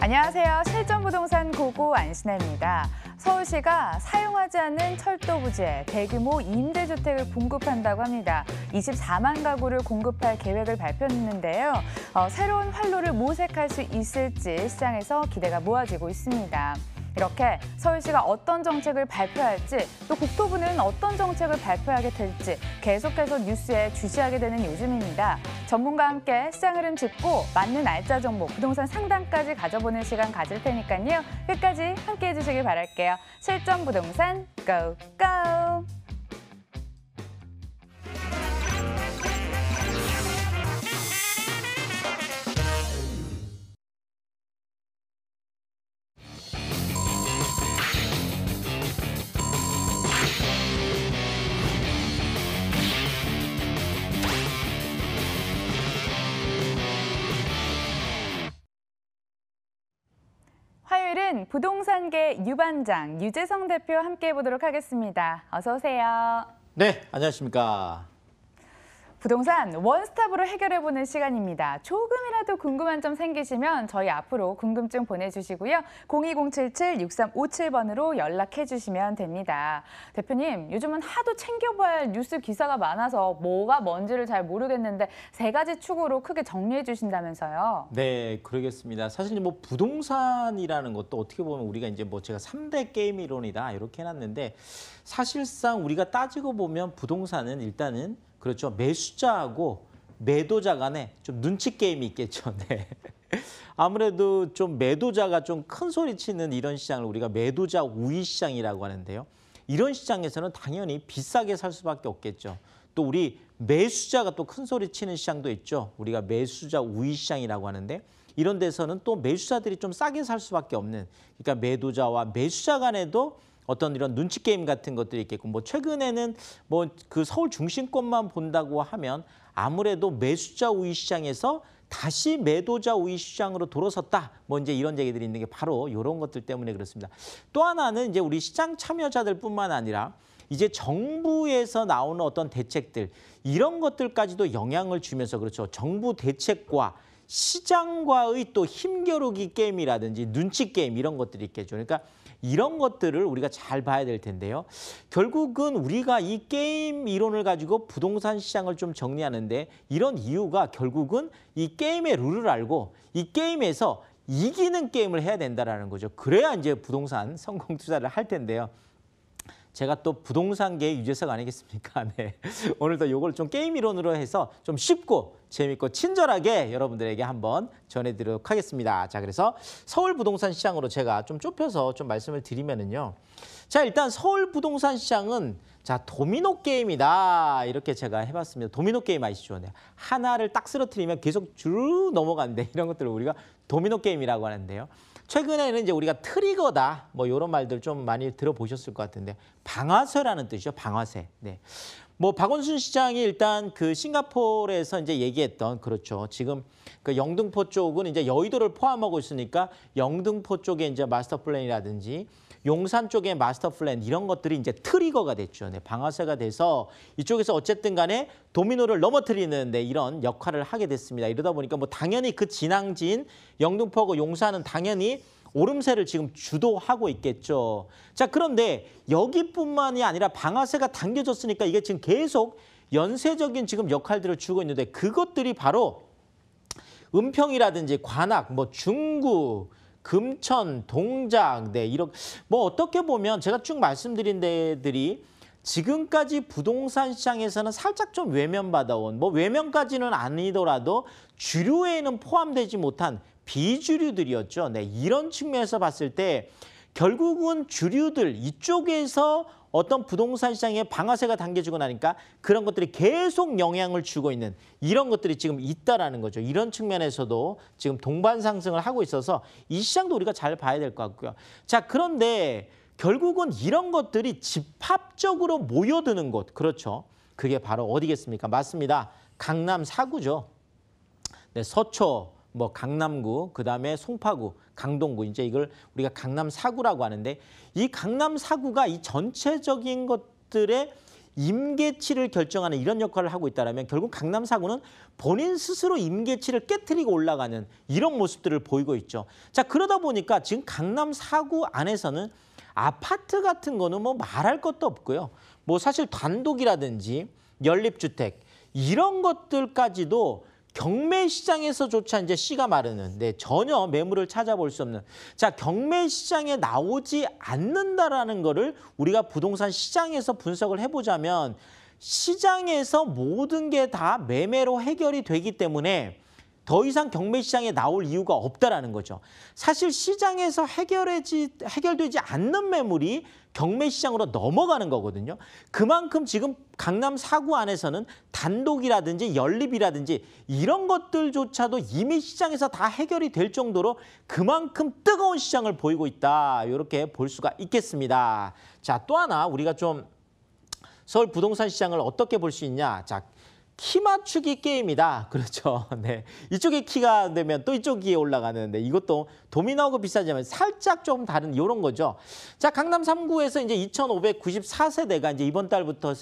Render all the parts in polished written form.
안녕하세요. 실전부동산 고고 안신혜입니다. 서울시가 사용하지 않는 철도 부지에 대규모 임대주택을 공급한다고 합니다. 24만 가구를 공급할 계획을 발표했는데요. 새로운 활로를 모색할 수 있을지 시장에서 기대가 모아지고 있습니다. 이렇게 서울시가 어떤 정책을 발표할지 또 국토부는 어떤 정책을 발표하게 될지 계속해서 뉴스에 주시하게 되는 요즘입니다. 전문가와 함께 시장 흐름 짚고 맞는 알짜 정보, 부동산 상담까지 가져보는 시간 가질 테니까요. 끝까지 함께해 주시길 바랄게요. 실전 부동산 고고! 화요일은 부동산계 유반장 유재성 대표 함께 해보도록 하겠습니다. 어서 오세요. 네, 안녕하십니까. 부동산 원스톱으로 해결해보는 시간입니다. 조금이라도 궁금한 점 생기시면 저희 앞으로 궁금증 보내주시고요. 02077-6357번으로 연락해주시면 됩니다. 대표님, 요즘은 하도 챙겨봐야 할 뉴스 기사가 많아서 뭐가 뭔지를 잘 모르겠는데 세 가지 축으로 크게 정리해 주신다면서요? 네, 그러겠습니다. 사실 뭐 부동산이라는 것도 어떻게 보면 우리가 이제 뭐 제가 3대 게임 이론이다 이렇게 해놨는데 사실상 우리가 따지고 보면 부동산은 일단은 그렇죠. 매수자하고 매도자 간에 좀 눈치 게임이 있겠죠. 네. 아무래도 좀 매도자가 좀 큰 소리 치는 이런 시장을 우리가 매도자 우위 시장이라고 하는데요. 이런 시장에서는 당연히 비싸게 살 수밖에 없겠죠. 또 우리 매수자가 또 큰 소리 치는 시장도 있죠. 우리가 매수자 우위 시장이라고 하는데 이런 데서는 또 매수자들이 좀 싸게 살 수밖에 없는, 그러니까 매도자와 매수자 간에도 어떤 이런 눈치 게임 같은 것들이 있겠고, 뭐 최근에는 뭐 그 서울 중심권만 본다고 하면 아무래도 매수자 우위 시장에서 다시 매도자 우위 시장으로 돌아섰다. 뭐 이제 이런 얘기들이 있는 게 바로 이런 것들 때문에 그렇습니다. 또 하나는 이제 우리 시장 참여자들뿐만 아니라 이제 정부에서 나오는 어떤 대책들 이런 것들까지도 영향을 주면서 그렇죠. 정부 대책과 시장과의 또 힘겨루기 게임이라든지 눈치 게임 이런 것들이 있겠죠. 그러니까 이런 것들을 우리가 잘 봐야 될 텐데요. 결국은 우리가 이 게임 이론을 가지고 부동산 시장을 좀 정리하는데 이런 이유가 결국은 이 게임의 룰을 알고 이 게임에서 이기는 게임을 해야 된다는 거죠. 그래야 이제 부동산 성공 투자를 할 텐데요. 제가 또 부동산계 유재석 아니겠습니까? 네. 오늘도 이걸 좀 게임 이론으로 해서 좀 쉽고 재밌고 친절하게 여러분들에게 한번 전해드리도록 하겠습니다. 자, 그래서 서울 부동산 시장으로 제가 좀 좁혀서 좀 말씀을 드리면은요. 자, 일단 서울 부동산 시장은 자 도미노 게임이다 이렇게 제가 해봤습니다. 도미노 게임 아시죠? 네. 하나를 딱 쓰러뜨리면 계속 쭉 넘어가는데 이런 것들을 우리가 도미노 게임이라고 하는데요. 최근에는 이제 우리가 트리거다 뭐 이런 말들 좀 많이 들어보셨을 것 같은데 방아쇠라는 뜻이죠. 방아쇠. 네. 뭐 박원순 시장이 일단 그 싱가포르에서 이제 얘기했던 그렇죠. 지금 그 영등포 쪽은 이제 여의도를 포함하고 있으니까 영등포 쪽에 이제 마스터 플랜이라든지 용산 쪽의 마스터 플랜 이런 것들이 이제 트리거가 됐죠. 네, 방아쇠가 돼서 이쪽에서 어쨌든 간에 도미노를 넘어뜨리는 데 이런 역할을 하게 됐습니다. 이러다 보니까 뭐 당연히 그 진앙지인 영등포하고 용산은 당연히 오름세를 지금 주도하고 있겠죠. 자, 그런데 여기뿐만이 아니라 방아쇠가 당겨졌으니까 이게 지금 계속 연쇄적인 지금 역할들을 주고 있는데 그것들이 바로 은평이라든지 관악, 뭐 중구, 금천, 동작, 네, 이런 뭐 어떻게 보면 제가 쭉 말씀드린 데들이 지금까지 부동산 시장에서는 살짝 좀 외면받아온, 뭐 외면까지는 아니더라도 주류에는 포함되지 못한 비주류들이었죠. 네, 이런 측면에서 봤을 때 결국은 주류들 이쪽에서 어떤 부동산 시장에 방아쇠가 당겨지고 나니까 그런 것들이 계속 영향을 주고 있는 이런 것들이 지금 있다라는 거죠. 이런 측면에서도 지금 동반 상승을 하고 있어서 이 시장도 우리가 잘 봐야 될 것 같고요. 자, 그런데 결국은 이런 것들이 집합적으로 모여드는 곳, 그렇죠. 그게 바로 어디겠습니까? 맞습니다. 강남 4구죠. 네, 서초, 뭐 강남구, 그다음에 송파구, 강동구, 이제 이걸 우리가 강남 4구라고 하는데 이 강남 4구가 이 전체적인 것들의 임계치를 결정하는 이런 역할을 하고 있다면 결국 강남 4구는 본인 스스로 임계치를 깨트리고 올라가는 이런 모습들을 보이고 있죠. 자, 그러다 보니까 지금 강남 4구 안에서는 아파트 같은 거는 뭐 말할 것도 없고요. 뭐 사실 단독이라든지 연립주택 이런 것들까지도 경매 시장에서조차 이제 씨가 마르는, 전혀 매물을 찾아볼 수 없는. 자, 경매 시장에 나오지 않는다라는 거를 우리가 부동산 시장에서 분석을 해보자면 시장에서 모든 게 다 매매로 해결이 되기 때문에 더 이상 경매 시장에 나올 이유가 없다라는 거죠. 사실 시장에서 해결되지 않는 매물이 경매 시장으로 넘어가는 거거든요. 그만큼 지금 강남 4구 안에서는 단독이라든지 연립이라든지 이런 것들조차도 이미 시장에서 다 해결이 될 정도로 그만큼 뜨거운 시장을 보이고 있다. 이렇게 볼 수가 있겠습니다. 자, 또 하나 우리가 좀 서울 부동산 시장을 어떻게 볼 수 있냐. 자, 키 맞추기 게임이다. 그렇죠. 네. 이쪽에 키가 되면 또 이쪽 키에 올라가는데 이것도 도미노하고 비슷하지만 살짝 좀 다른 이런 거죠. 자, 강남 3구에서 이제 2,594세대가 이제 이번 달부터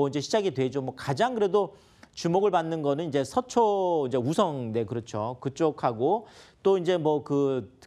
이제 시작이 되죠. 뭐 가장 그래도 주목을 받는 거는 이제 서초 이제 우성대 그렇죠. 그쪽하고 또 이제 뭐 그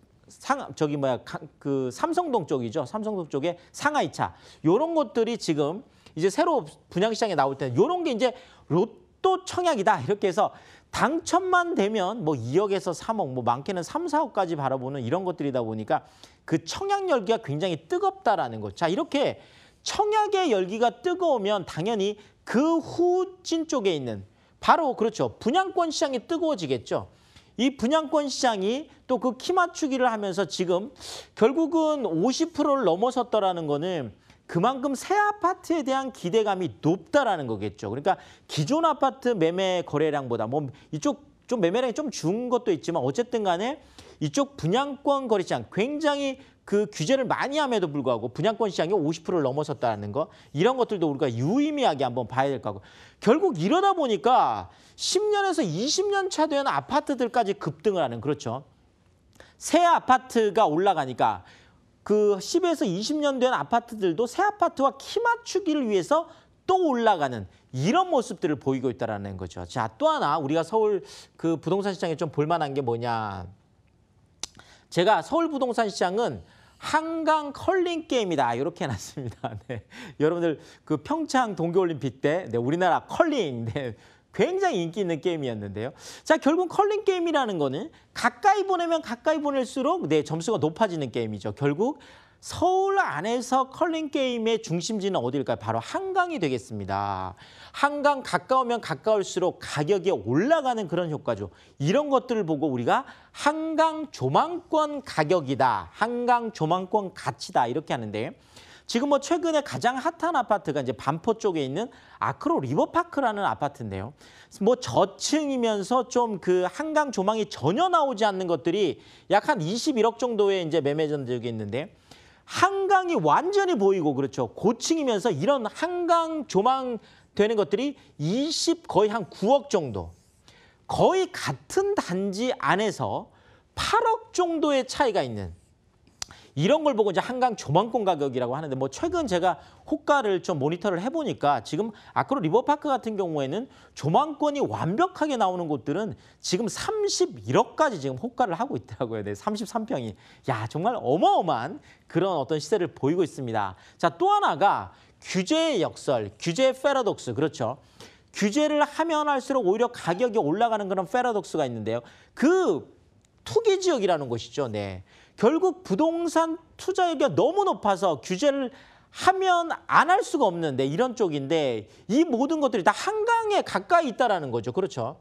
삼성동 쪽이죠. 삼성동 쪽에 상하이차 요런 것들이 지금 이제 새로 분양시장에 나올 때는 이런 게 이제 로또 청약이다 이렇게 해서 당첨만 되면 뭐 2억에서 3억, 뭐 많게는 3, 4억까지 바라보는 이런 것들이다 보니까 그 청약 열기가 굉장히 뜨겁다라는 거. 자, 이렇게 청약의 열기가 뜨거우면 당연히 그 후진 쪽에 있는 바로 그렇죠. 분양권 시장이 뜨거워지겠죠. 이 분양권 시장이 또 그 키 맞추기를 하면서 지금 결국은 50%를 넘어섰더라는 거는 그만큼 새 아파트에 대한 기대감이 높다라는 거겠죠. 그러니까 기존 아파트 매매 거래량보다 뭐 이쪽 좀 매매량이 좀 준 것도 있지만 어쨌든 간에 이쪽 분양권 거래 시장 굉장히 그 규제를 많이 함에도 불구하고 분양권 시장이 50%를 넘어섰다는 거 이런 것들도 우리가 유의미하게 한번 봐야 될 거고 결국 이러다 보니까 10년에서 20년 차 된 아파트들까지 급등을 하는 그렇죠. 새 아파트가 올라가니까 그 10에서 20년 된 아파트들도 새 아파트와 키 맞추기를 위해서 또 올라가는 이런 모습들을 보이고 있다는 거죠. 자, 또 하나 우리가 서울 그 부동산 시장에 좀 볼만한 게 뭐냐. 제가 서울 부동산 시장은 한강 컬링 게임이다 이렇게 해놨습니다. 네. 여러분들 그 평창 동계올림픽 때 우리나라 컬링 굉장히 인기 있는 게임이었는데요. 자, 결국 컬링 게임이라는 거는 가까이 보내면 가까이 보낼수록 점수가 높아지는 게임이죠. 결국 서울 안에서 컬링 게임의 중심지는 어디일까요? 바로 한강이 되겠습니다. 한강 가까우면 가까울수록 가격이 올라가는 그런 효과죠. 이런 것들을 보고 우리가 한강 조망권 가격이다. 한강 조망권 가치다. 이렇게 하는데 지금 뭐 최근에 가장 핫한 아파트가 이제 반포 쪽에 있는 아크로 리버파크라는 아파트인데요. 뭐 저층이면서 좀 그 한강 조망이 전혀 나오지 않는 것들이 약 한 21억 정도의 이제 매매 전적이 있는데 한강이 완전히 보이고 그렇죠. 고층이면서 이런 한강 조망 되는 것들이 거의 한 9억 정도. 거의 같은 단지 안에서 8억 정도의 차이가 있는 이런 걸 보고 이제 한강 조망권 가격이라고 하는데 뭐 최근 제가 호가를 좀 모니터를 해보니까 지금 아크로 리버파크 같은 경우에는 조망권이 완벽하게 나오는 곳들은 지금 31억까지 지금 호가를 하고 있더라고요. 33평이. 야, 정말 어마어마한 그런 어떤 시세를 보이고 있습니다. 자, 또 하나가 규제의 역설, 규제의 패러독스. 그렇죠. 규제를 하면 할수록 오히려 가격이 올라가는 그런 패러독스가 있는데요. 그 투기 지역이라는 곳이죠. 네. 결국 부동산 투자율이 너무 높아서 규제를 하면 안 할 수가 없는데 이런 쪽인데 이 모든 것들이 다 한강에 가까이 있다라는 거죠. 그렇죠.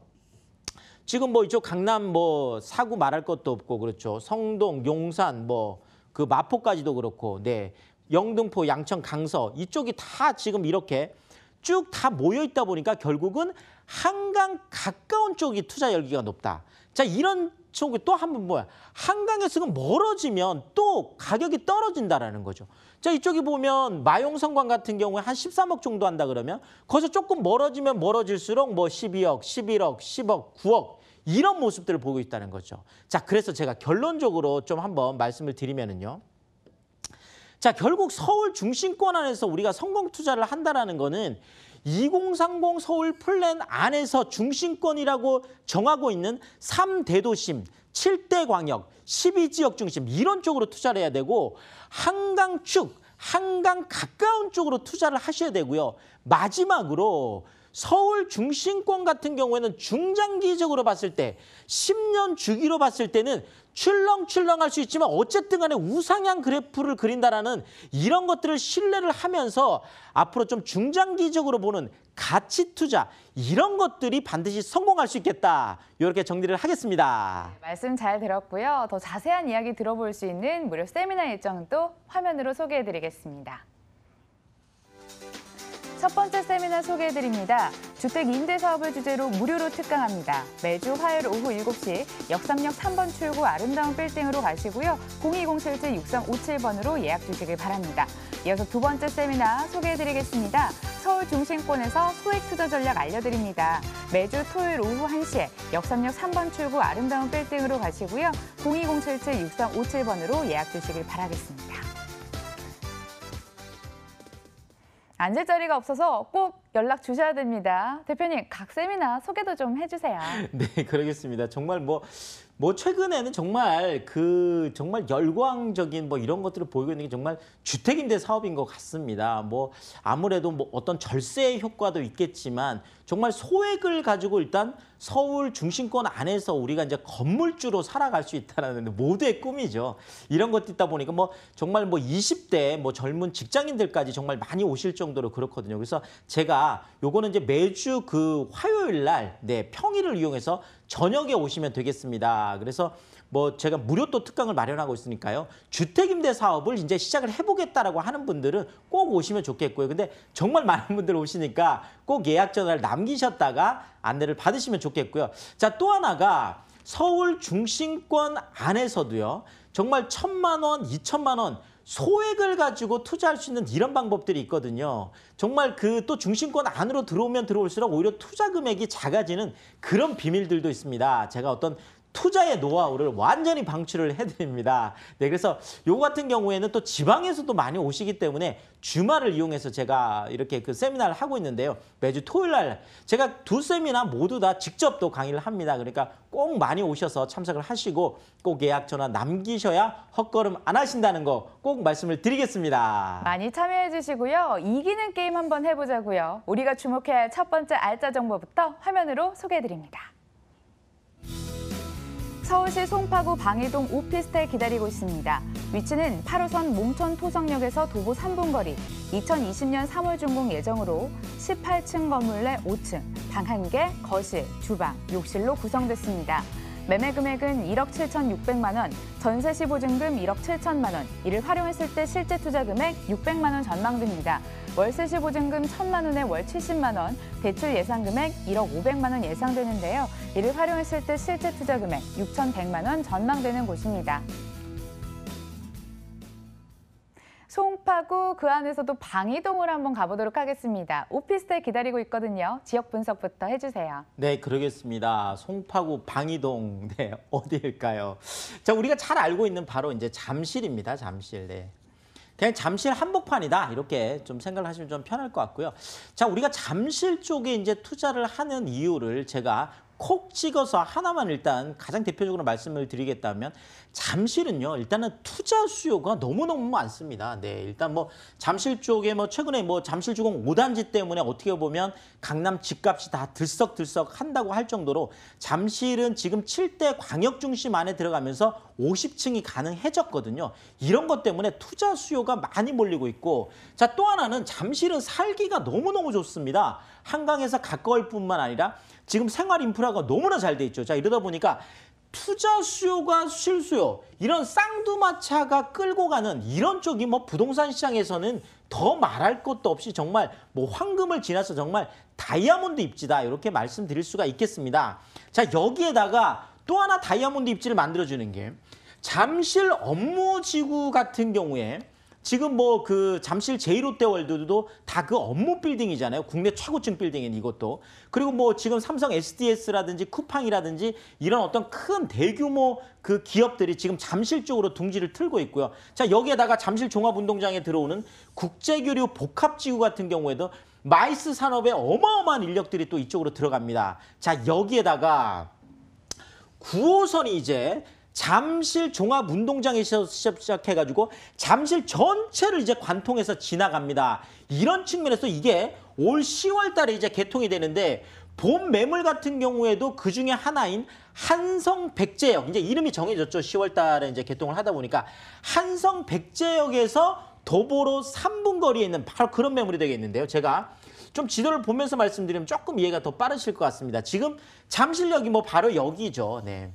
지금 뭐 이쪽 강남 뭐 4구 말할 것도 없고 그렇죠. 성동, 용산 뭐 그 마포까지도 그렇고 영등포, 양천, 강서 이쪽이 다 지금 이렇게 쭉 다 모여 있다 보니까 결국은 한강 가까운 쪽이 투자 열기가 높다. 자, 이런 쪽이 또 한 번 뭐야? 한강에서 멀어지면 또 가격이 떨어진다라는 거죠. 자, 이쪽이 보면 마용성관 같은 경우에 한 13억 정도 한다 그러면 거기서 조금 멀어지면 멀어질수록 뭐 12억, 11억, 10억, 9억 이런 모습들을 보고 있다는 거죠. 자, 그래서 제가 결론적으로 좀 한번 말씀을 드리면은요. 자, 결국 서울 중심권 안에서 우리가 성공 투자를 한다라는 거는 2030 서울 플랜 안에서 중심권이라고 정하고 있는 3대도심, 7대 광역, 12지역 중심 이런 쪽으로 투자를 해야 되고 한강축, 한강 가까운 쪽으로 투자를 하셔야 되고요. 마지막으로 서울 중심권 같은 경우에는 중장기적으로 봤을 때 10년 주기로 봤을 때는 출렁출렁할 수 있지만 어쨌든 간에 우상향 그래프를 그린다라는 이런 것들을 신뢰를 하면서 앞으로 좀 중장기적으로 보는 가치 투자 이런 것들이 반드시 성공할 수 있겠다. 이렇게 정리를 하겠습니다. 말씀 잘 들었고요. 더 자세한 이야기 들어볼 수 있는 무료 세미나 일정도 화면으로 소개해드리겠습니다. 첫 번째 세미나 소개해드립니다. 주택 임대 사업을 주제로 무료로 특강합니다. 매주 화요일 오후 7시 역삼역 3번 출구 아름다운 빌딩으로 가시고요. 02077-6357번으로 예약 주시길 바랍니다. 이어서 두 번째 세미나 소개해드리겠습니다. 서울 중심권에서 소액 투자 전략 알려드립니다. 매주 토요일 오후 1시에 역삼역 3번 출구 아름다운 빌딩으로 가시고요. 02077-6357번으로 예약 주시길 바라겠습니다. 앉을 자리가 없어서 꼭 연락 주셔야 됩니다. 대표님, 각 세미나 소개도 좀 해주세요. 네, 그러겠습니다. 정말 뭐 최근에는 정말 정말 열광적인 이런 것들을 보이고 있는 게 정말 주택임대 사업인 것 같습니다. 아무래도 어떤 절세 효과도 있겠지만 정말 소액을 가지고 일단 서울 중심권 안에서 우리가 이제 건물주로 살아갈 수 있다는 모두의 꿈이죠. 이런 것도 있다 보니까 정말 20대 젊은 직장인들까지 정말 많이 오실 정도로 그렇거든요. 그래서 제가 요거는 이제 매주 화요일 날 평일을 이용해서 저녁에 오시면 되겠습니다. 그래서 제가 무료 또 특강을 마련하고 있으니까요. 주택임대 사업을 이제 시작을 해보겠다라고 하는 분들은 꼭 오시면 좋겠고요. 근데 정말 많은 분들 오시니까 꼭 예약 전화를 남기셨다가 안내를 받으시면 좋겠고요. 자, 또 하나가 서울 중심권 안에서도요. 정말 1,000만 원, 2,000만 원 소액을 가지고 투자할 수 있는 이런 방법들이 있거든요. 정말 또 중심권 안으로 들어오면 들어올수록 오히려 투자 금액이 작아지는 그런 비밀들도 있습니다. 제가 어떤 투자의 노하우를 완전히 방출을 해드립니다. 네, 그래서 요거 같은 경우에는 또 지방에서도 많이 오시기 때문에 주말을 이용해서 제가 이렇게 세미나를 하고 있는데요. 매주 토요일 날 제가 두 세미나 모두 다 직접 또 강의를 합니다. 그러니까 꼭 많이 오셔서 참석을 하시고 꼭 예약 전화 남기셔야 헛걸음 안 하신다는 거 꼭 말씀을 드리겠습니다. 많이 참여해 주시고요. 이기는 게임 한번 해보자고요. 우리가 주목해야 할 첫 번째 알짜 정보부터 화면으로 소개해드립니다. 서울시 송파구 방이동 오피스텔 기다리고 있습니다. 위치는 8호선 몽천 토성역에서 도보 3분 거리, 2020년 3월 준공 예정으로 18층 건물 내 5층, 방 1개, 거실, 주방, 욕실로 구성됐습니다. 매매 금액은 1억 7,600만 원, 전세 시 보증금 1억 7천만 원, 이를 활용했을 때 실제 투자 금액 600만 원 전망됩니다. 월세 시 보증금 1,000만 원에 월 70만 원, 대출 예상 금액 1억 500만 원 예상되는데요. 이를 활용했을 때 실제 투자 금액 6,100만 원 전망되는 곳입니다. 송파구 그 안에서도 방이동을 한번 가보도록 하겠습니다. 오피스텔 기다리고 있거든요. 지역 분석부터 해주세요. 네, 그러겠습니다. 송파구 방이동 어디일까요? 자, 우리가 잘 알고 있는 바로 이제 잠실입니다. 잠실. 네. 그냥 잠실 한복판이다 이렇게 좀 생각을 하시면 좀 편할 것 같고요. 자, 우리가 잠실 쪽에 이제 투자를 하는 이유를 제가 콕 찍어서 하나만 일단 가장 대표적으로 말씀을 드리겠다면 잠실은요. 일단은 투자 수요가 너무너무 많습니다. 네, 일단 잠실 쪽에 최근에 잠실주공 5단지 때문에 어떻게 보면 강남 집값이 다 들썩들썩 한다고 할 정도로 잠실은 지금 7대 광역 중심 안에 들어가면서 50층이 가능해졌거든요. 이런 것 때문에 투자 수요가 많이 몰리고 있고, 자, 또 하나는 잠실은 살기가 너무너무 좋습니다. 한강에서 가까울 뿐만 아니라 지금 생활 인프라가 너무나 잘 돼 있죠. 자, 이러다 보니까 투자 수요가 실수요, 이런 쌍두마차가 끌고 가는 이런 쪽이 부동산 시장에서는 더 말할 것도 없이 정말 황금을 지나서 정말 다이아몬드 입지다 이렇게 말씀드릴 수가 있겠습니다. 자, 여기에다가 또 하나 다이아몬드 입지를 만들어주는 게 잠실 업무지구 같은 경우에 지금 뭐 그 잠실 제1롯데월드도 다 그 업무 빌딩이잖아요. 국내 최고층 빌딩인 이것도. 그리고 뭐 지금 삼성 SDS라든지 쿠팡이라든지 이런 어떤 큰 대규모 그 기업들이 지금 잠실 쪽으로 둥지를 틀고 있고요. 자, 여기에다가 잠실 종합운동장에 들어오는 국제교류 복합지구 같은 경우에도 마이스 산업의 어마어마한 인력들이 또 이쪽으로 들어갑니다. 자, 여기에다가 9호선이 이제 잠실 종합운동장에서 시작해가지고 잠실 전체를 이제 관통해서 지나갑니다. 이런 측면에서 이게 올 10월 달에 이제 개통이 되는데 본 매물 같은 경우에도 그 중에 하나인 한성백제역, 이제 이름이 정해졌죠. 10월 달에 이제 개통을 하다 보니까 한성백제역에서 도보로 3분 거리에 있는 바로 그런 매물이 되겠는데요. 제가 좀 지도를 보면서 말씀드리면 조금 이해가 더 빠르실 것 같습니다. 지금 잠실역이 뭐 바로 여기죠. 네.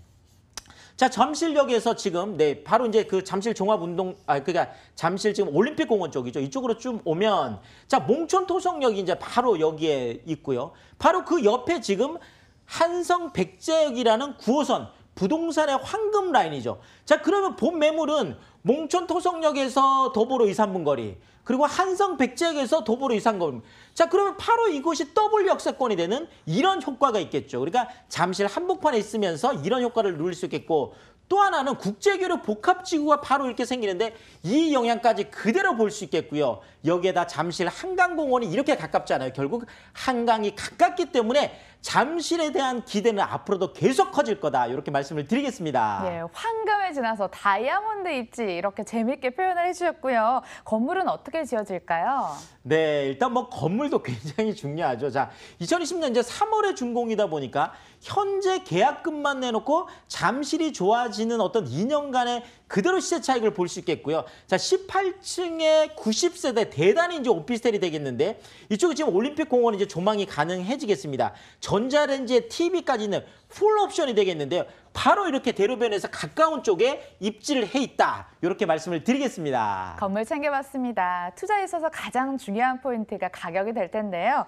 자, 잠실역에서 지금 바로 이제 그 잠실 그러니까 잠실 지금 올림픽공원 쪽이죠. 이쪽으로 좀 오면 자, 몽촌토성역이 이제 바로 여기에 있고요. 바로 그 옆에 지금 한성백제역이라는 9호선 부동산의 황금 라인이죠. 자, 그러면 본 매물은 몽촌토성역에서 도보로 2, 3분 거리, 그리고 한성백제역에서 도보로 2, 3분 거리. 자, 그러면 바로 이곳이 더블 역세권이 되는 이런 효과가 있겠죠. 그러니까 잠실 한복판에 있으면서 이런 효과를 누릴 수 있겠고, 또 하나는 국제교류 복합지구가 바로 이렇게 생기는데 이 영향까지 그대로 볼 수 있겠고요. 여기에다 잠실 한강공원이 이렇게 가깝잖아요. 결국 한강이 가깝기 때문에 잠실에 대한 기대는 앞으로도 계속 커질 거다. 이렇게 말씀을 드리겠습니다. 예, 황금에 지나서 다이아몬드 입지 이렇게 재밌게 표현을 해주셨고요. 건물은 어떻게 지어질까요? 네, 일단 뭐 건물도 굉장히 중요하죠. 자, 2020년 이제 3월에 준공이다 보니까 현재 계약금만 내놓고 잠실이 좋아지는 어떤 2년간의 그대로 시세 차익을 볼 수 있겠고요. 자, 18층에 90세대 대단히 이제 오피스텔이 되겠는데 이쪽에 지금 올림픽 공원이 이제 조망이 가능해지겠습니다. 전자레인지에 TV까지는 풀 옵션이 되겠는데요. 바로 이렇게 대로변에서 가까운 쪽에 입지를 해 있다. 이렇게 말씀을 드리겠습니다. 건물 챙겨봤습니다. 투자에 있어서 가장 중요한 포인트가 가격이 될 텐데요.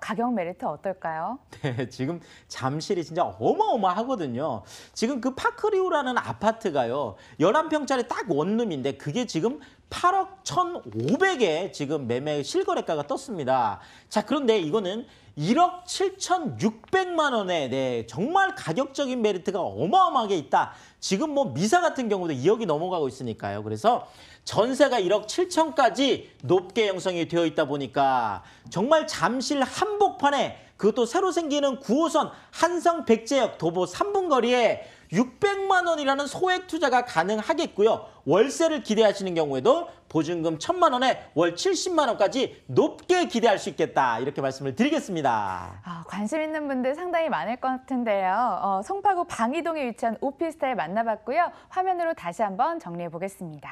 가격 메리트 어떨까요? 네, 지금 잠실이 진짜 어마어마하거든요. 지금 그 파크리우라는 아파트가요. 11평짜리 딱 원룸인데 그게 지금 8억 1,500에 지금 매매 실거래가가 떴습니다. 자, 그런데 이거는 1억 7,600만 원에 정말 가격적인 메리트가 어마어마하게 있다. 지금 뭐 미사 같은 경우도 2억이 넘어가고 있으니까요. 그래서 전세가 1억 7천까지 높게 형성이 되어 있다 보니까 정말 잠실 한복판에 그것도 새로 생기는 9호선 한성백제역 도보 3분 거리에 600만 원이라는 소액 투자가 가능하겠고요. 월세를 기대하시는 경우에도 보증금 1,000만 원에 월 70만 원까지 높게 기대할 수 있겠다. 이렇게 말씀을 드리겠습니다. 관심 있는 분들 상당히 많을 것 같은데요. 송파구 방이동에 위치한 오피스텔 만나봤고요. 화면으로 다시 한번 정리해 보겠습니다.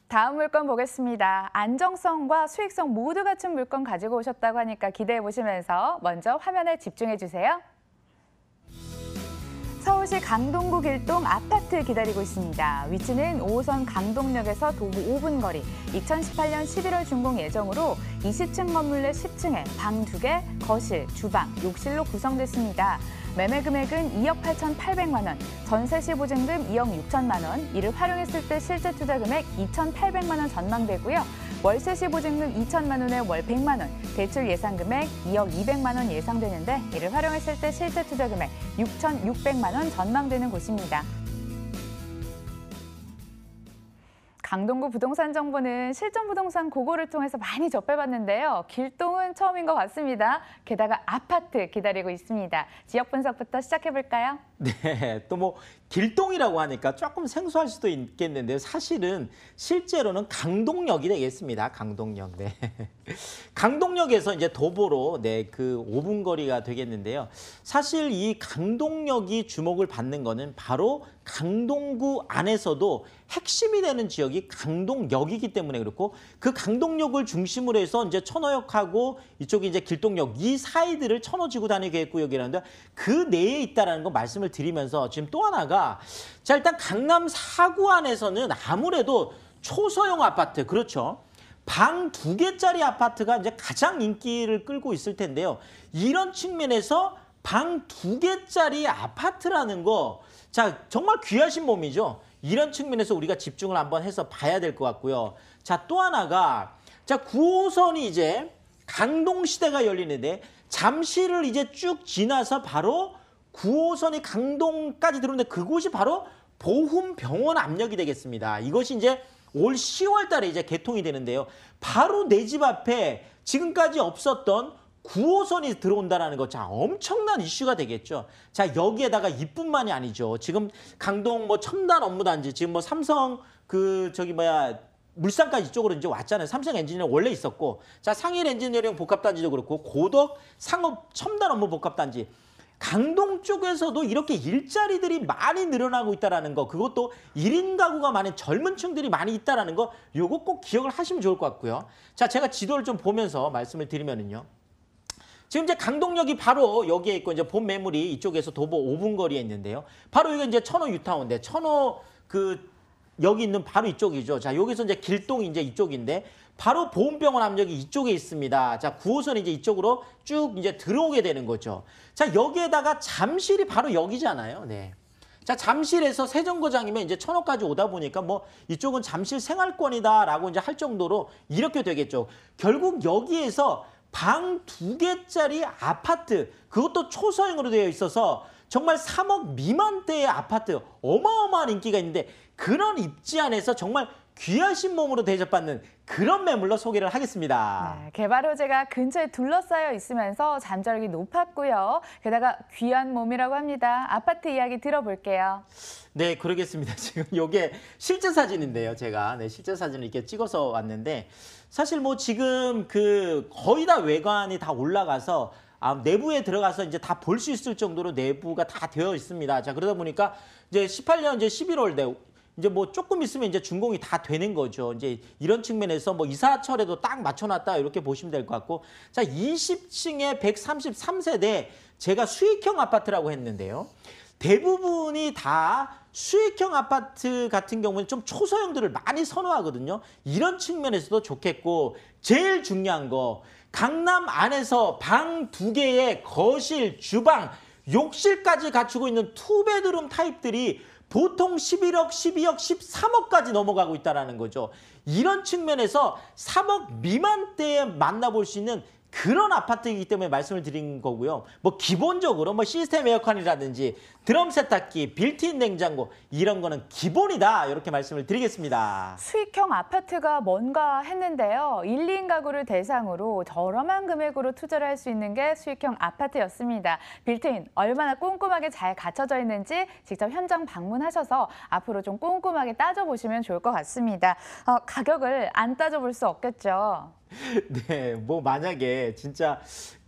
다음 물건 보겠습니다. 안정성과 수익성 모두 갖춘 물건 가지고 오셨다고 하니까 기대해 보시면서 먼저 화면에 집중해 주세요. 서울시 강동구 길동 아파트 기다리고 있습니다. 위치는 5호선 강동역에서 도보 5분 거리, 2018년 11월 준공 예정으로 20층 건물 내 10층에 방 2개, 거실, 주방, 욕실로 구성됐습니다. 매매 금액은 2억 8,800만 원, 전세 시 보증금 2억 6천만 원, 이를 활용했을 때 실제 투자 금액 2,800만 원 전망되고요. 월세 시 보증금 2천만 원에 월 100만 원, 대출 예상 금액 2억 200만 원 예상되는데 이를 활용했을 때 실제 투자 금액 6,600만 원 전망되는 곳입니다. 강동구 부동산 정보는 실전 부동산 고고를 통해서 많이 접해봤는데요. 길동은 처음인 것 같습니다. 게다가 아파트 기다리고 있습니다. 지역 분석부터 시작해볼까요? 네, 또 뭐 길동이라고 하니까 조금 생소할 수도 있겠는데요. 사실은 실제로는 강동역이 되겠습니다. 강동역. 네. 강동역에서 이제 도보로 그 5분 거리가 되겠는데요. 사실 이 강동역이 주목을 받는 거는 바로 강동구 안에서도 핵심이 되는 지역이 강동역이기 때문에 그렇고 그 강동역을 중심으로 해서 이제 천호역하고 이쪽이 이제 길동역 이 사이들을 천호지구단위 계획구역이라는데 그 내에 있다라는 거 말씀을 드리면서 지금 또 하나가 자 일단 강남 4구 안에서는 아무래도 초소형 아파트 그렇죠. 방 2개짜리 아파트가 이제 가장 인기를 끌고 있을 텐데요. 이런 측면에서 방 2개짜리 아파트라는 거, 자 정말 귀하신 몸이죠. 이런 측면에서 우리가 집중을 한번 해서 봐야 될 것 같고요. 자 또 하나가 자 9호선이 이제 강동시대가 열리는데 잠시를 이제 쭉 지나서 바로 9호선이 강동까지 들어오는데 그곳이 바로 보훈병원 압력이 되겠습니다. 이것이 이제 올 10월 달에 이제 개통이 되는데요. 바로 내 집 앞에 지금까지 없었던 9호선이 들어온다는 거, 자 엄청난 이슈가 되겠죠. 자 여기에다가 이뿐만이 아니죠. 지금 강동 뭐 첨단 업무단지, 지금 뭐 삼성 물산까지 이쪽으로 이제 왔잖아요. 삼성 엔지니어링 원래 있었고, 자 상일 엔지니어링 복합단지도 그렇고 고덕 상업 첨단 업무 복합단지. 강동 쪽에서도 이렇게 일자리들이 많이 늘어나고 있다는 거, 그것도 1인 가구가 많은 젊은 층들이 많이 있다는 거, 요거 꼭 기억을 하시면 좋을 것 같고요. 자, 제가 지도를 좀 보면서 말씀을 드리면은요. 지금 이제 강동역이 바로 여기에 있고 이제 본 매물이 이쪽에서 도보 5분 거리에 있는데요. 바로 이게 이제 천호 유타운데 천호 여기 있는 바로 이쪽이죠. 자, 여기서 이제 길동이 이제 이쪽인데 바로 보훈병원 압력이 이쪽에 있습니다. 자, 9호선이 이제 이쪽으로 쭉 이제 들어오게 되는 거죠. 자, 여기에다가 잠실이 바로 여기잖아요. 네. 자, 잠실에서 세정거장이면 이제 천호까지 오다 보니까 뭐 이쪽은 잠실 생활권이다라고 이제 할 정도로 이렇게 되겠죠. 결국 여기에서 방 2개짜리 아파트, 그것도 초소형으로 되어 있어서 정말 3억 미만대의 아파트, 어마어마한 인기가 있는데 그런 입지 안에서 정말 귀하신 몸으로 대접받는 그런 매물로 소개를 하겠습니다. 네, 개발 호재가 근처에 둘러싸여 있으면서 잠재력이 높았고요. 게다가 귀한 몸이라고 합니다. 아파트 이야기 들어볼게요. 네, 그러겠습니다. 지금 이게 실제 사진인데요. 제가 실제 사진을 이렇게 찍어서 왔는데 사실 뭐 지금 거의 다 외관이 다 올라가서 내부에 들어가서 이제 다 볼 수 있을 정도로 내부가 다 되어 있습니다. 자, 그러다 보니까 이제 18년 이제 11월 이제 뭐 조금 있으면 이제 준공이 다 되는 거죠. 이제 이런 측면에서 뭐 이사철에도 딱 맞춰놨다 이렇게 보시면 될 것 같고, 자 20층에 133세대 제가 수익형 아파트라고 했는데요. 대부분이 다 수익형 아파트 같은 경우는 좀 초소형들을 많이 선호하거든요. 이런 측면에서도 좋겠고, 제일 중요한 거 강남 안에서 방 2개의 거실, 주방, 욕실까지 갖추고 있는 투베드룸 타입들이 보통 11억, 12억, 13억까지 넘어가고 있다는 거죠. 이런 측면에서 3억 미만대에 만나볼 수 있는 그런 아파트이기 때문에 말씀을 드린 거고요. 뭐 기본적으로 뭐 시스템 에어컨이라든지 드럼 세탁기, 빌트인 냉장고 이런 거는 기본이다 이렇게 말씀을 드리겠습니다. 수익형 아파트가 뭔가 했는데요. 1, 2인 가구를 대상으로 저렴한 금액으로 투자를 할 수 있는 게 수익형 아파트였습니다. 빌트인 얼마나 꼼꼼하게 잘 갖춰져 있는지 직접 현장 방문하셔서 앞으로 좀 꼼꼼하게 따져보시면 좋을 것 같습니다. 가격을 안 따져볼 수 없겠죠. 네, 뭐 만약에 진짜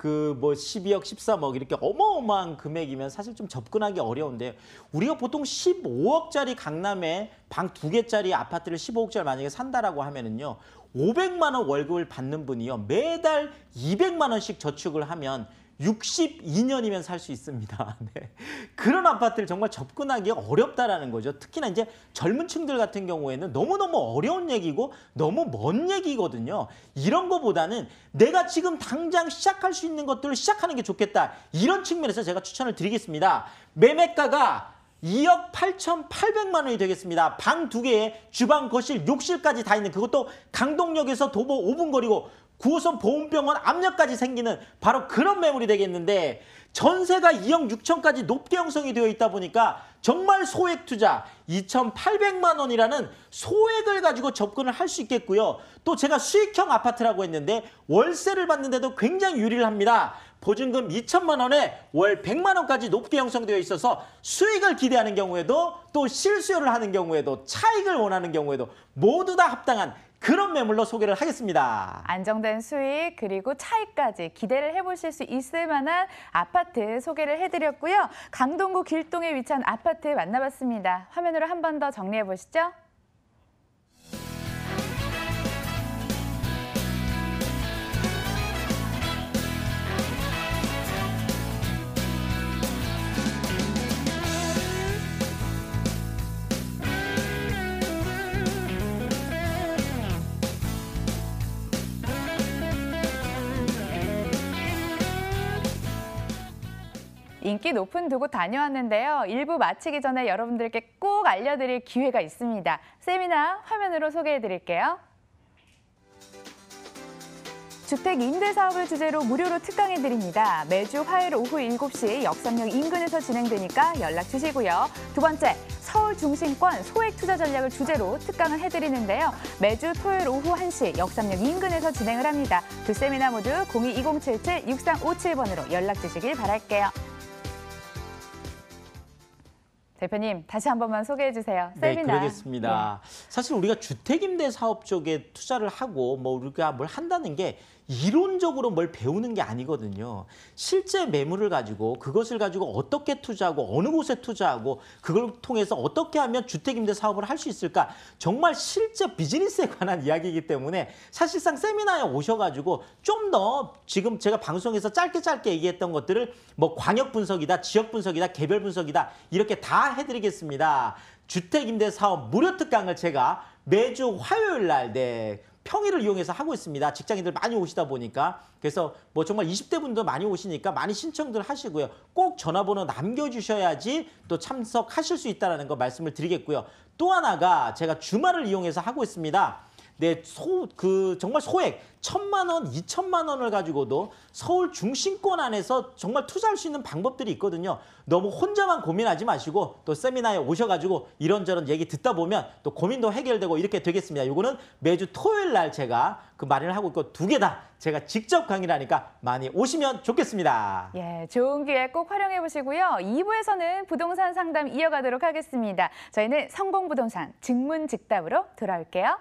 뭐 12억, 13억 이렇게 어마어마한 금액이면 사실 좀 접근하기 어려운데, 우리가 보통 15억짜리 강남에 방 2개짜리 아파트를 15억짜리 만약에 산다라고 하면은요, 500만 원 월급을 받는 분이요, 매달 200만 원씩 저축을 하면 62년이면 살 수 있습니다. 네. 그런 아파트를 정말 접근하기 어렵다라는 거죠. 특히나 이제 젊은 층들 같은 경우에는 너무너무 어려운 얘기고 너무 먼 얘기거든요. 이런 거보다는 내가 지금 당장 시작할 수 있는 것들을 시작하는 게 좋겠다. 이런 측면에서 제가 추천을 드리겠습니다. 매매가가 2억 8,800만 원이 되겠습니다. 방 2개에 주방, 거실, 욕실까지 다 있는, 그것도 강동역에서 도보 5분 거리고 9호선 보훈병원 압력까지 생기는 바로 그런 매물이 되겠는데, 전세가 2억 6천까지 높게 형성이 되어 있다 보니까 정말 소액 투자 2,800만 원이라는 소액을 가지고 접근을 할 수 있겠고요. 또 제가 수익형 아파트라고 했는데 월세를 받는데도 굉장히 유리를 합니다. 보증금 2천만 원에 월 100만 원까지 높게 형성되어 있어서 수익을 기대하는 경우에도 또 실수요를 하는 경우에도 차익을 원하는 경우에도 모두 다 합당한 그런 매물로 소개를 하겠습니다. 안정된 수익 그리고 차익까지 기대를 해보실 수 있을 만한 아파트 소개를 해드렸고요. 강동구 길동에 위치한 아파트 만나봤습니다. 화면으로 한 번 더 정리해 보시죠. 인기 높은 두 곳 다녀왔는데요. 일부 마치기 전에 여러분들께 꼭 알려드릴 기회가 있습니다. 세미나 화면으로 소개해드릴게요. 주택 임대 사업을 주제로 무료로 특강해드립니다. 매주 화요일 오후 7시 역삼역 인근에서 진행되니까 연락 주시고요. 두 번째, 서울 중심권 소액 투자 전략을 주제로 특강을 해드리는데요. 매주 토요일 오후 1시 역삼역 인근에서 진행을 합니다. 두 세미나 모두 02-2077-6357번으로 연락 주시길 바랄게요. 대표님, 다시 한 번만 소개해 주세요. 네, 세미나. 그러겠습니다. 사실 우리가 주택임대 사업 쪽에 투자를 하고 뭐 우리가 뭘 한다는 게 이론적으로 뭘 배우는 게 아니거든요. 실제 매물을 가지고 그것을 가지고 어떻게 투자하고 어느 곳에 투자하고 그걸 통해서 어떻게 하면 주택임대 사업을 할 수 있을까? 정말 실제 비즈니스에 관한 이야기이기 때문에 사실상 세미나에 오셔가지고 좀 더 지금 제가 방송에서 짧게 얘기했던 것들을 뭐 광역 분석이다, 지역 분석이다, 개별 분석이다 이렇게 다 해드리겠습니다. 주택임대 사업 무료 특강을 제가 매주 화요일 날 평일을 이용해서 하고 있습니다. 직장인들 많이 오시다 보니까. 그래서 뭐 정말 20대 분도 많이 오시니까 많이 신청들 하시고요. 꼭 전화번호 남겨주셔야지 또 참석하실 수 있다는 거 말씀을 드리겠고요. 또 하나가 제가 주말을 이용해서 하고 있습니다. 네, 정말 소액 1,000만 원, 2,000만 원을 가지고도 서울 중심권 안에서 정말 투자할 수 있는 방법들이 있거든요. 너무 혼자만 고민하지 마시고 또 세미나에 오셔가지고 이런저런 얘기 듣다 보면 또 고민도 해결되고 이렇게 되겠습니다. 요거는 매주 토요일 날 제가 그 마련을 하고 있고 두 개 다 제가 직접 강의를 하니까 많이 오시면 좋겠습니다. 예, 좋은 기회 꼭 활용해 보시고요. 2부에서는 부동산 상담 이어가도록 하겠습니다. 저희는 성공부동산 증문즉답으로 돌아올게요.